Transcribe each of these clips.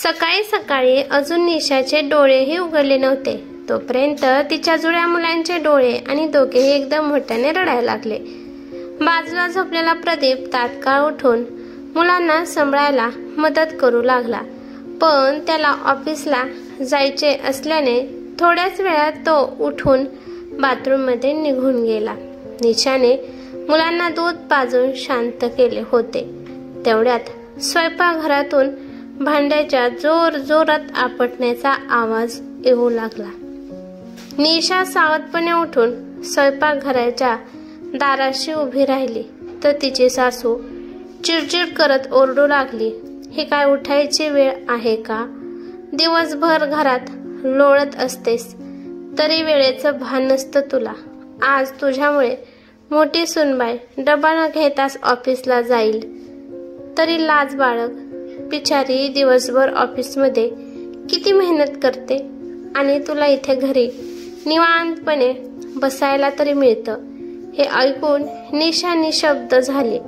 सकाळी सकाळी अजून निशाचे डोळेही उघडले नव्हते तोपर्यंत तिच्या जुळ्या मुलांचे डोळे आणि दोघेही एकदम मोठ्याने रडायला लागले। बाजूला झोपलेला प्रदीप तात्काळ उठून मुलांना सांभाळायला मदत करू लागला, पण त्याला ऑफिसला जायचे असल्याने थोड्याच वेळात तो उठून बाथरूममध्ये निघून गेला। निशाने मुलांना दूध पाजून शांत केले होते तेवढ्यात स्वयंपाकघरातून भांड्याच्या जोर जोरात आपटण्याचा आवाज येऊ लागला। निशा सावधपणे उठून स्वयंपाकघराच्या दाराशी उभी राहिली तर तिची सासू चिडचिड करत ओरडू लागली, हे काय उठायची वेळ आहे का? दिवसभर घरात लोळत असतेस तरी वेळेचं भान नसतं तुला। आज तुझ्यामुळे मोठी सुनबाई डबा न घेताच ऑफिसला जाईल तरी लाज बाळग। बिचारी दिवसभर ऑफिसमध्ये किती मेहनत करते आणि तुला इथे घरी निवांतपणे बसायला तरी मिळतं। हे ऐकून निशा निशब्द झाली।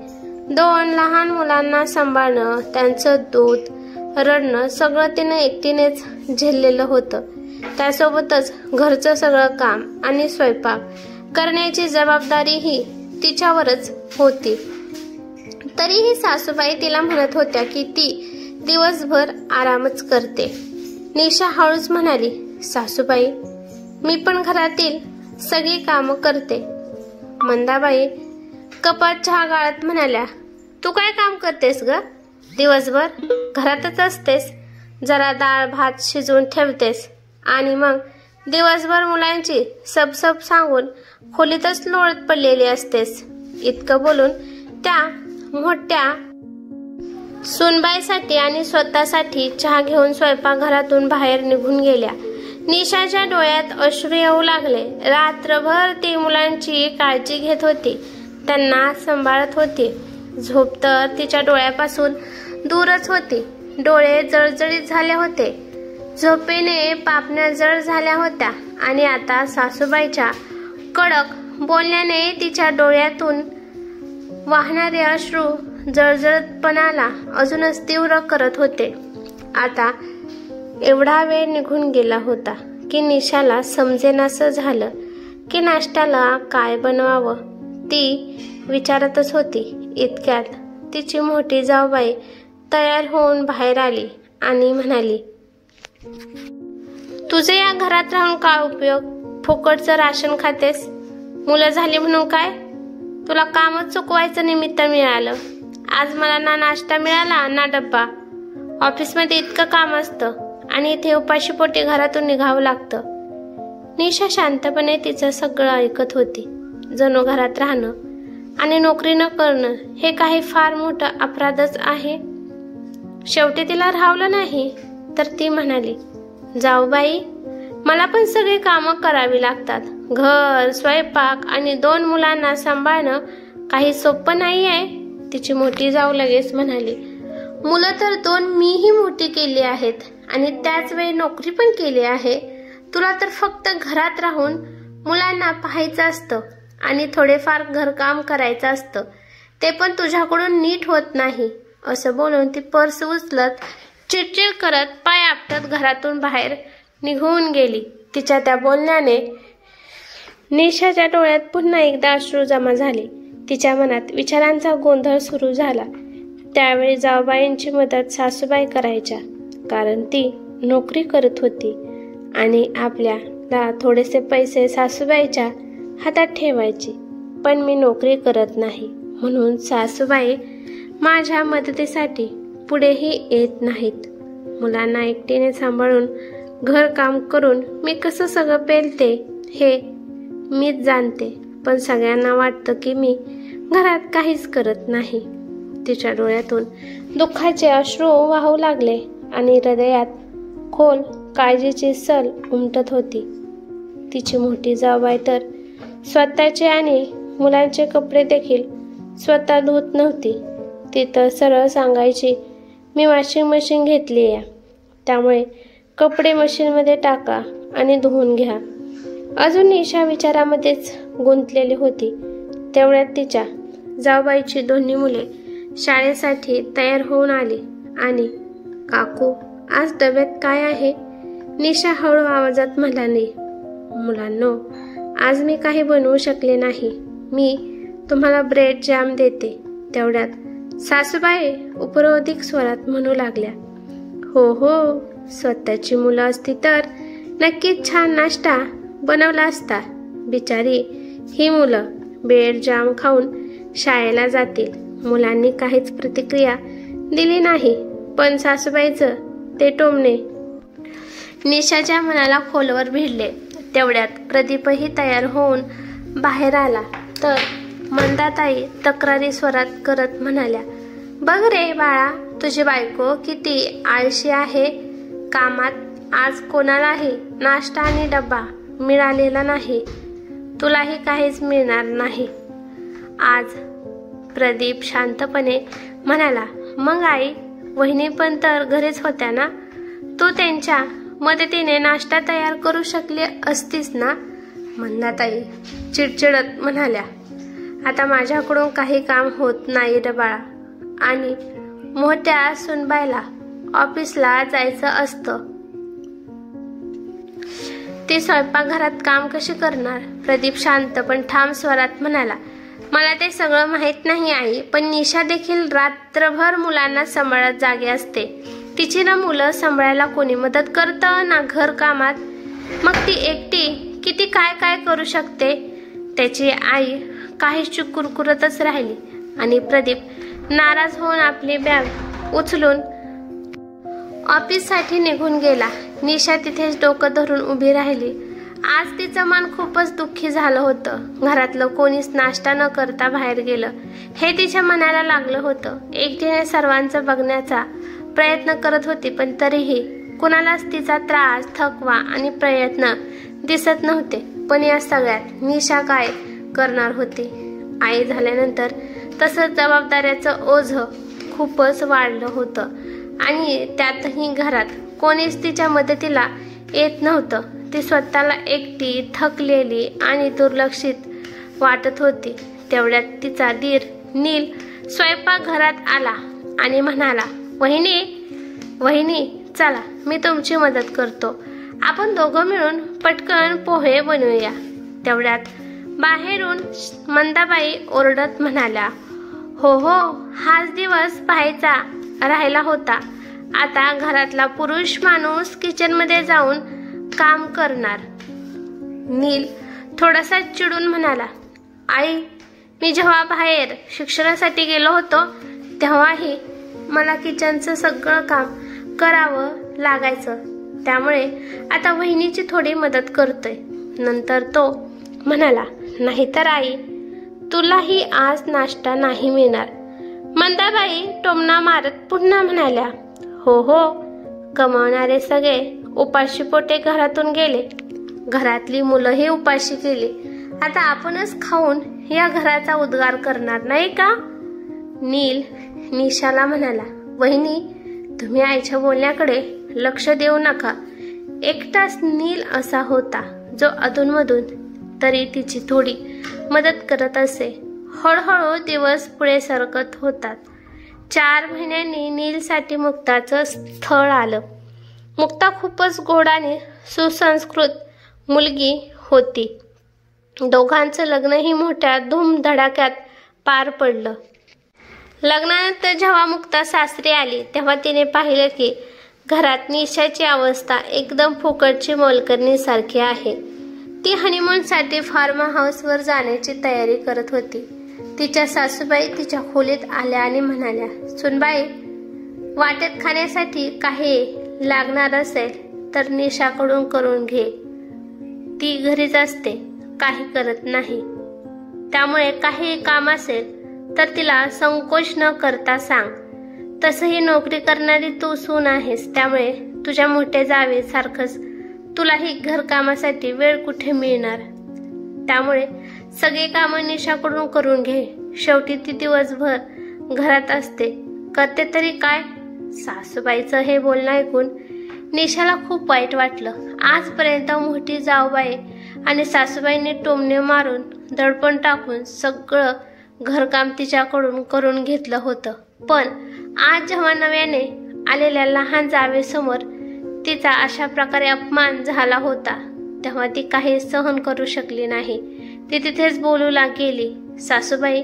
2 लहान मुलांना सांभाळणं, त्यांचं दूध, रडणं सगळं तिनं एकटीनेच झेललेलं होतं। त्यासोबतच घरचं सगळं काम आणि स्वयंपाक करण्याची जबाबदारीही तिच्यावरच होती। तरीही सासूबाई तिला म्हणत होत्या की ती दिवसभर आरामच करते। निशा हळूच म्हणाली, सासूबाई मी पण घरातील सगळी कामं करते। मंदाबाई कपात चहा गाळत म्हणाल्या, तू काय काम करतेस ग? दिवसभर घरातच असतेस, जरा डाळ भात शिजवून ठेवतेस आणि मग दिवसभर मुलांची सबसब सांगून खोलीतच लोळत पडलेली असतेस। इतकं बोलून त्या मोठ्या सुनबाईसाठी आणि स्वतःसाठी चहा घेऊन स्वयंपाकघरातून बाहेर निघून गेल्या। निशाच्या डोळ्यात अश्रू येऊ लागले। रात्रभर ती मुलांची काळजी घेत होती, त्यांना सांभाळत होती। झोप तर तिच्या डोळ्यापासून दूरच होती। डोळे जळजळीत झाले होते, झोपेने पापण्या जळ झाल्या होत्या आणि आता सासूबाईच्या कडक बोलण्याने तिच्या डोळ्यातून वाहणारे अश्रू जळजळतपणाला अजूनच तीव्र करत होते। आता एवढा वेळ निघून गेला होता की निशाला समजेनासं झालं की नाश्त्याला काय बनवावं ती विचारतच होती। इतक्यात तिची मोठी जाऊबाई तयार होऊन बाहेर आली आणि म्हणाली, तुझे या घरात राहून काय उपयोग? फुकटचं राशन खातेस, मुलं झाली म्हणून काय? तुला कामच चुकवायचं निमित्त मिळालं। आज मला ना नाश्ता मिळाला ना डब्बा। ऑफिसमध्ये इतकं काम असतं आणि इथे उपाशीपोटी घरातून निघावं लागतं। निशा शांतपणे तिचं सगळं ऐकत होती। जणू घरात राहणं आणि नोकरी न करणं हे काही फार मोठं अपराधच आहे। शेवटी तिला राहवलं नाही तर ती म्हणाली, जाऊबाई मला पण सगळी कामं करावी लागतात। घर, स्वयंपाक आणि 2 मुलांना सांभाळणं काही सोपं नाही आहे। तिची मोठी जाऊ लगेच म्हणाली, मुलं तर 2 मीही मोठी केली आहेत आणि त्याच वेळी नोकरी पण केली आहे। तुला तर फक्त घरात राहून मुलांना पाहायचं असतं आणि थोडेफार घरकाम करायचं असतं, ते पण तुझ्याकडून नीट होत नाही। असं बोलून ती पर्स उचलत चिडचिड करत पाय आपटत घरातून बाहेर निघून गेली। तिच्या त्या बोलण्याने निशाच्या डोळ्यात पुन्हा एकदा अश्रू जमा झाले। तिच्या मनात विचारांचा गोंधळ सुरू झाला। त्यावेळी जाऊबाईंची मदत सासूबाई करायच्या, कारण ती नोकरी करत होती आणि आपल्याला थोडेसे पैसे सासूबाईच्या हातात ठेवायची। पण मी नोकरी करत नाही म्हणून सासूबाई माझ्या मदतीसाठी पुढेही येत नाहीत। मुलांना एकटीने सांभाळून घरकाम करून मी कसं सगळं पेलते हे मीच जाणते, पण सगळ्यांना वाटतं की मी घरात काहीच करत नाही। तिच्या डोळ्यातून दुःखाचे अश्रू वाहू लागले आणि हृदयात खोल काळजीची सल उमटत होती। तिची मोठी जाऊबाई तर स्वतःचे आणि मुलांचे कपडे देखील स्वतः धुत नव्हती। ती तर सरळ सांगायची, मी वॉशिंग मशीन घेतली आहे, त्यामुळे कपडे मशीनमध्ये टाका आणि धुवून घ्या। अजून निशा विचारामध्येच गुंतलेली होती। तेवढ्यात तिच्या जाऊबाईची 2 मुले शाळेसाठी तयार होऊन आली आणि काकू आज डब्यात काय आहे? निशा हळू आवाजात म्हणाली. मुलांनो, आज मी काही बनवू शकले नाही. मी तुम्हाला ब्रेड जॅम देते. तेवढ्यात सासूबाई उपरोधिक स्वरात म्हणू लागल्या. हो हो, स्वतःची मुलं असती तर नक्कीच छान नाश्ता बनवला असता. बिचारी ही मुलं ब्रेड जाम खाऊन शाळेला जातील. मुलांनी काहीच प्रतिक्रिया दिली नाही, पण सासूबाईचं ते टोमणे निशाच्या मनाला खोलवर भिडले. तेवढ्यात प्रदीपही तयार होऊन बाहेर आला तर मंदाताई तक्रारी स्वरात करत म्हणाल्या. बघ रे बाळा, तुझी बायको किती आळशी आहे. कामात आज कोणालाही नाश्ता आणि डब्बा मिळालेला नाही. तुलाही काहीच मिळणार नाही आज. प्रदीप शांतपणे म्हणाला. मग आई, वहिनी पण तर घरीच होत्या ना. तू त्यांच्या मदतीने नाश्ता तयार करू शकली असतीस ना. मंदाताई चिडचिडत म्हणाल्या. आता माझ्याकडून काही काम होत नाही रे बाळा, आणि मोठ्या सुनबाईला ऑफिसला जायचं असतं. ती स्वयंपाकघरात काम कशी करणार? प्रदीप शांत पण ठाम स्वरात म्हणाला. मला ते सगळं माहित नाही आई, पण निशा देखील रात्रभर मुलांना सांभाळत जागे असते. तिची ना मुलं सांभाळायला कोणी मदत करतं ना घर कामात. मग ती एकटी किती काय काय करू शकते. त्याची आई काहीशी कुरकुरतच राहिली आणि प्रदीप नाराज होऊन आपली बॅग उचलून ऑफिससाठी निघून गेला. निशा तिथेच डोकं धरून उभी राहिली. आज तिचं मन खूपच दुःखी झालं होतं. घरातलं कोणीच नाश्ता न करता बाहेर गेलं हे तिच्या मनाला लागलं होतं. एकटीने सर्वांचं बघण्याचा प्रयत्न करत होती, पण तरीही कुणालाच तिचा त्रास, थकवा आणि प्रयत्न दिसत नव्हते. पण या सगळ्यात निशा काय करणार होती? आई झाल्यानंतर तसंच जबाबदाऱ्याचं ओझं खूपच वाढलं होतं आणि त्यातही घरात कोणीच तिच्या मदतीला येत नव्हतं. ती स्वतःला एकटी, थकलेली आणि दुर्लक्षित वाटत होती. तेवढ्यात तिचा दीर नील स्वयंपाकघरात आला आणि म्हणाला. वहिनी, चला मी तुमची मदत करतो. आपण दोघं मिळून पटकन पोहे बनवूया. तेवढ्यात बाहेरून मंदाबाई ओरडत म्हणाल्या. हो, हाच दिवस पाहायचा राहिला होता. आता घरातला पुरुष माणूस किचनमध्ये जाऊन काम करणार. नील थोडासा चिडून म्हणाला. आई, मी जेव्हा बाहेर शिक्षणासाठी गेलो होतो तेव्हाही मला किचनचं सगळं काम करावं लागायचं. त्यामुळे आता वहिनीची थोडी मदत करतोय. नंतर तो म्हणाला. नाहीतर आई, तुलाही आज नाश्ता नाही मिळणार. मंदाबाई टोमणा मारत पुन्हा म्हणाल्या. हो, कमावणारे सगळे उपाशी पोटे घरातून गेले. घरातली मुलंही उपाशी गेली. आता आपणच खाऊन या घराचा उद्धार करणार नाही का? नील निशाला म्हणाला. वहिनी, तुम्ही आईच्या बोलण्याकडे लक्ष देऊ नका. एकटाच नील असा होता जो अधूनमधून तरी तिची थोडी मदत करत असे. हळूहळू दिवस पुढे सरकत होतात. 4 महिन्यांनी नीलसाठी मुक्ताचं स्थळ आलं. मुक्ता खूपच गोड आणि सुसंस्कृत मुलगी होती. दोघांचं लग्नही मोठ्या धूमधडाक्यात पार पडलं. लग्नानंतर जेव्हा मुक्ता सासरी आली तेव्हा तिने पाहिलं की घरात निशाची अवस्था एकदम फुकटची मोलकरणीसारखी आहे. ती हनीमूनसाठी फार्म हाऊसवर जाण्याची तयारी करत होती. तिच्या सासूबाई तिच्या खोलीत आल्या आणि म्हणाल्या. सुनबाई, वाटेत खाण्यासाठी काही लागणार असेल तर निशाकडून करून घे. ती घरीच असते, काही करत नाही. त्यामुळे काही काम असेल तर तिला संकोच न करता सांग. तसंही नोकरी करणारी तू सून आहेस, त्यामुळे तुझ्या मोठ्या जावेसारखंच तुलाही घरकामासाठी वेळ कुठे मिळणार. त्यामुळे सगळे कामं निशाकडून करून घे. शेवटी ती दिवसभर घरात असते, करते तरी काय? सासूबाईचं हे बोलणं ऐकून निशाला खूप वाईट वाटलं. आजपर्यंत मोठी जाऊबाई आणि सासूबाईंनी टोमणे मारून दडपण टाकून सगळं घरकाम तिच्याकडून करून घेतलं होतं. पण आज जेव्हा नव्याने आलेल्या लहान जावेसमोर तिचा अशा प्रकारे अपमान झाला होता तेव्हा ती काही सहन करू शकली नाही. ती तिथेच बोलू गेली, सासूबाई,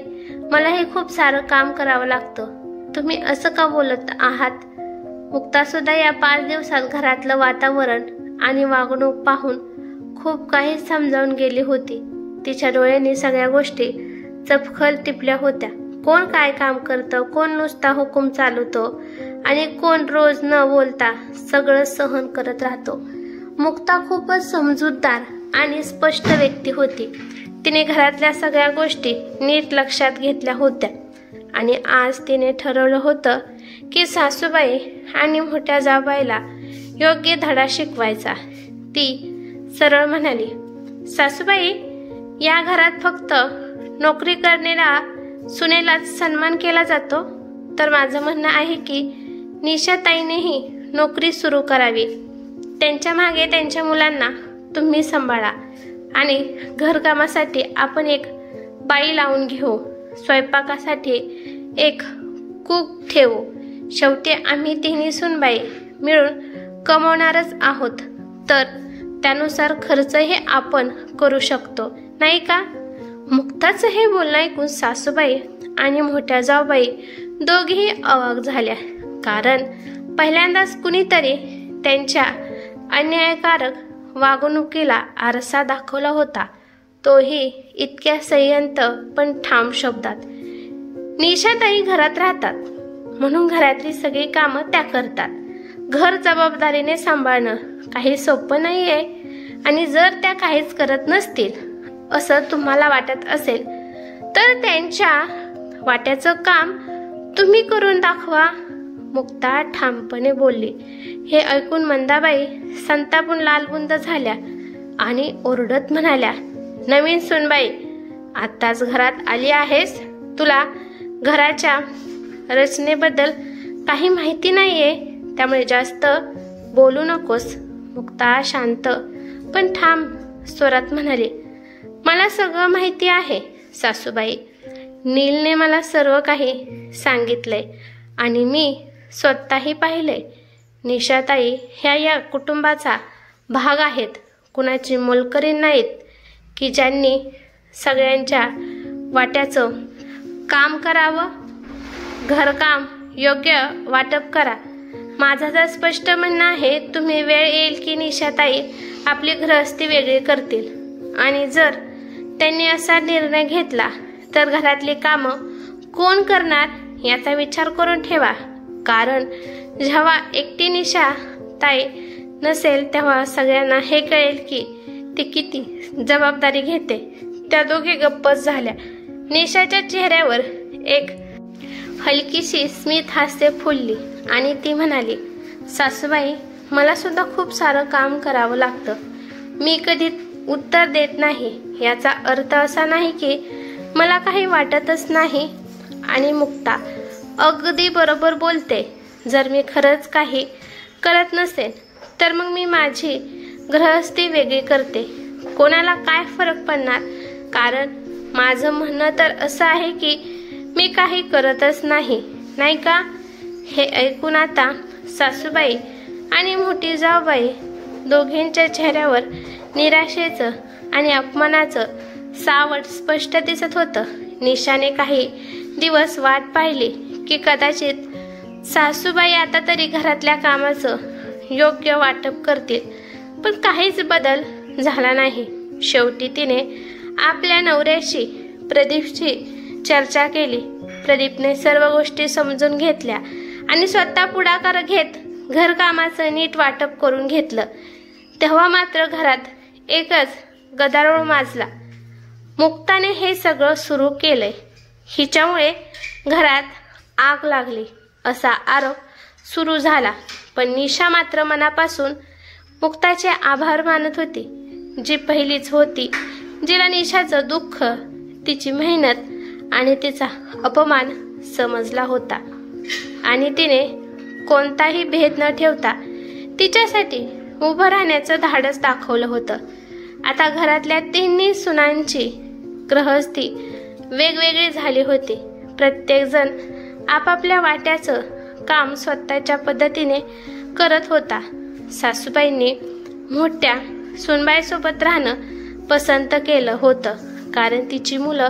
मलाही खूप सारं काम करावं लागतं. तुम्ही असं का बोलत आहात? मुक्ता सुद्धा या 5 दिवसात घरातलं वातावरण आणि वागणूक पाहून खूप काही समजावून गेली होती. तिच्या डोळ्यांनी सगळ्या गोष्टी चपखल टिपल्या होत्या. कोण काय काम करतं, कोण नुसता हुकूम चालवतो आणि कोण रोज न बोलता सगळं सहन करत राहतो. मुक्ता खूपच समजूतदार आणि स्पष्ट व्यक्ती होती. तिने घरातल्या सगळ्या गोष्टी नीट लक्षात घेतल्या होत्या आणि आज तिने ठरवलं होतं की सासूबाई आणि मोठ्या जावबाईला योग्य धडा शिकवायचा. ती सरळ म्हणाली, सासूबाई, या घरात फक्त नोकरी करणाऱ्या सुनेलाच सन्मान केला जातो, तर माझं म्हणणं आहे की निशाताईनेही नोकरी सुरू करावी. त्यांच्या मागे त्यांच्या मुलांना तुम्ही सांभाळा आणि घरकामासाठी आपण एक बाई लावून घेऊ. स्वयंपाकासाठी एक कूक ठेवू. शेवटी आम्ही तिन्ही सूनबाई मिळून कमवणारच आहोत, तर त्यानुसार खर्चही आपण करू शकतो, नाही का? मुक्ताचं हे बोलणं ऐकून सासूबाई आणि मोठ्या जाऊबाई दोघीही अवाक झाल्या. कारण पहिल्यांदाच कुणीतरी त्यांच्या अन्यायकारक वागणुकीला आरसा दाखवला होता, तोही इतक्या संयत पण ठाम शब्दात. निशाताई घरात राहतात म्हणून घरातली सगळी कामं त्या करतात. घर जबाबदारीने सांभाळणं काही सोपं नाही आहे आणि जर त्या काहीच करत नसतील असं तुम्हाला वाटत असेल तर त्यांच्या वाट्याचं काम तुम्ही करून दाखवा, मुक्ता ठामपणे बोलली. हे ऐकून मंदाबाई संतापून लालबुंद झाल्या आणि ओरडत म्हणाल्या, नवीन सुनबाई, आत्ताच घरात आली आहेस, तुला घराच्या रचनेबद्दल काही माहिती नाहीये, त्यामुळे जास्त बोलू नकोस. मुक्ता शांत पण ठाम स्वरात म्हणाली, मला सगळं माहिती आहे सासूबाई. नीलने मला सर्व काही सांगितलंय आणि मी स्वतःही पाहिलंय. निशाताई ह्या या कुटुंबाचा भाग आहेत, कुणाची मोलकरी नाहीत की ज्यांनी सगळ्यांच्या वाट्याचं काम करावं. घरकाम योग्य वाटप करा. माझं तर स्पष्ट म्हणणं आहे, तुम्ही वेळ येईल की निशाताई आपली गृहस्थी वेगळी करतील आणि जर त्यांनी असा निर्णय घेतला तर घरातली कामं कोण करणार याचा विचार करून ठेवा. कारण जेव्हा एकटी निशाताई नसेल तेव्हा सगळ्यांना हे कळेल की ती किती जबाबदारी घेते. त्या दोघी गप्पच झाल्या. निशाच्या चेहऱ्यावर एक हलकीशी स्मित हास्य फुलली आणि ती म्हणाली, सासूबाई, मला सुद्धा खूप सारं काम करावं लागतं. मी कधी उत्तर देत नाही याचा अर्थ असा नाही की मला काही वाटतच नाही. आणि मुक्ता अगदी बरोबर बोलते. जर मी खरंच काही करत नसेल तर मग मी माझी गृहस्थी वेगळी करते. कोणाला काय फरक पडणार? कारण माझं म्हणणं तर असं आहे की मी काही करतच नाही, नाही का? हे ऐकून आता सासूबाई आणि मोठी जाऊबाई दोघींच्या चेहऱ्यावर निराशेचं आणि अपमानाचं सावट स्पष्ट दिसत होतं. निशाने काही दिवस वाट पाहिली की कदाचित सासूबाई आता तरी घरातल्या कामाचं योग्य वाटप करतील, पण काहीच बदल झाला नाही. शेवटी तिने आपल्या नवऱ्याशी प्रदीपची चर्चा केली. प्रदीपने सर्व गोष्टी समजून घेतल्या आणि स्वतः पुढाकार घेत घरकामाचं नीट वाटप करून घेतलं. तेव्हा मात्र घरात एकच गदारोळ माजला. मुक्ताने हे सगळं सुरू केलंय, हिच्यामुळे घरात आग लागली असा आरोप सुरू झाला. पण निशा मात्र मनापासून मुक्ताचे आभार मानत होती. जी पहिलीच होती जिला निशाचं दुःख, तिची मेहनत आणि तिचा अपमान समजला होता आणि तिने कोणताही भेद न ठेवता तिच्यासाठी उभं राहण्याचं धाडस दाखवलं होतं. आता घरातल्या तिन्ही सुनांची गृहस्थी वेगवेगळी झाली होती. प्रत्येकजण आपापल्या वाट्याचं काम स्वतःच्या पद्धतीने करत होता। सासूबाईंनी मोठ्या सुनबाईसोबत राहणं पसंत केलं होतं, कारण तिची मुलं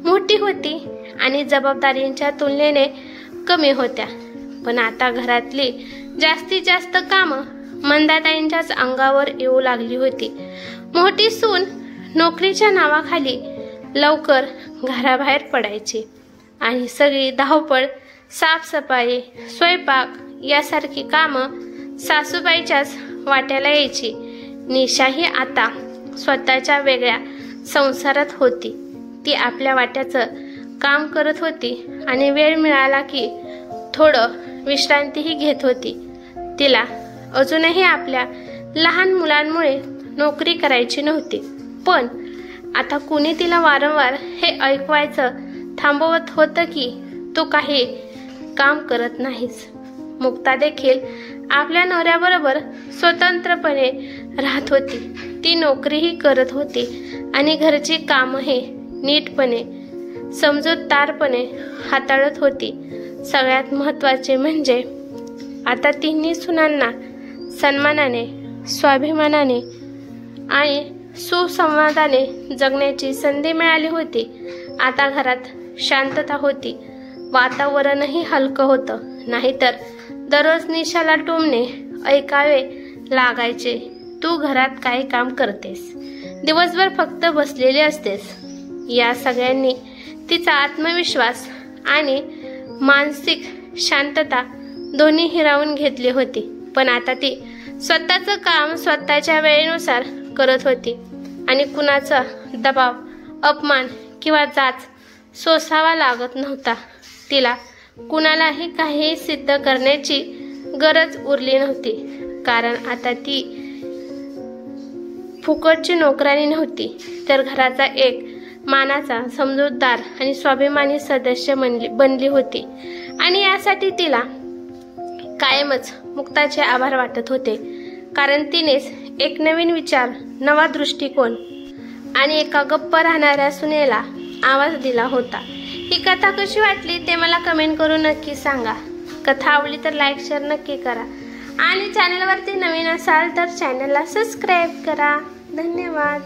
मोठी होती आणि जबाबदारींच्या तुलनेने कमी होत्या। पण आता घरातली जास्तीत जास्त कामं मंदाताईंच्याच अंगावर येऊ लागली होती। मोठी सून नोकरीच्या नावाखाली लवकर घराबाहेर पडायची आणि सगळी धावपळ, साफसफाई, स्वयंपाक यासारखी कामं सासूबाईच्याच वाट्याला यायची। निशाही आता स्वतःच्या वेगळ्या संसारात होती। ती आपल्या वाट्याचं काम करत होती आणि वेळ मिळाला की थोडं विश्रांतीही घेत होती। तिला अजूनही आपल्या लहान मुलांमुळे नोकरी करायची नव्हती, पण आता कुणी तिला वारंवार हे ऐकवायचं थांबवत होतं की तू काही काम करत नाहीस। मुक्ता देखील आपल्या नवऱ्याबरोबर स्वतंत्रपणे राहत होती। ती नोकरीही करत होती आणि घरची कामंही नीटपणे, समजूतदारपणे हाताळत होती। सगळ्यात महत्त्वाचे म्हणजे आता तिन्ही सुनांना सन्मानाने, स्वाभिमानाने आणि सुसंवादाने जगण्याची संधी मिळाली होती। आता घरात शांतता होती, वातावरणही हलकं होतं, नाहीतर दररोज निशाला टोमणे ऐकावे लागायचे, तू घरात काय काम करतेस, दिवसभर फक्त बसलेली असतेस। या सगळ्यांनी तिचा आत्मविश्वास आणि मानसिक शांतता दोन्ही हिरावून घेतली होती। पण आता ती स्वतःचं काम स्वतःच्या वेळेनुसार करत होती आणि कुणाचा दबाव, अपमान किंवा जाच सोसावा लागत नव्हता। तिला कुणालाही काही सिद्ध करण्याची गरज उरली नव्हती, कारण आता ती फुकटची नोकरानी नव्हती, तर घराचा एक मानाचा, समजूतदार आणि स्वाभिमानी सदस्य बनली होती। आणि यासाठी तिला कायमच मुक्ताचे आभार वाटत होते, कारण तिनेच एक नवीन विचार, नवा दृष्टिकोन आणि एका गप्प राहणाऱ्या सुनेला आवाज दिला होता। ही कथा कशी वाटली ते मला कमेंट करून नक्की सांगा। कथा आवडली तर लाईक, शेअर नक्की करा आणि चॅनलवरती नवीन असाल तर चॅनलला सबस्क्राईब करा। धन्यवाद।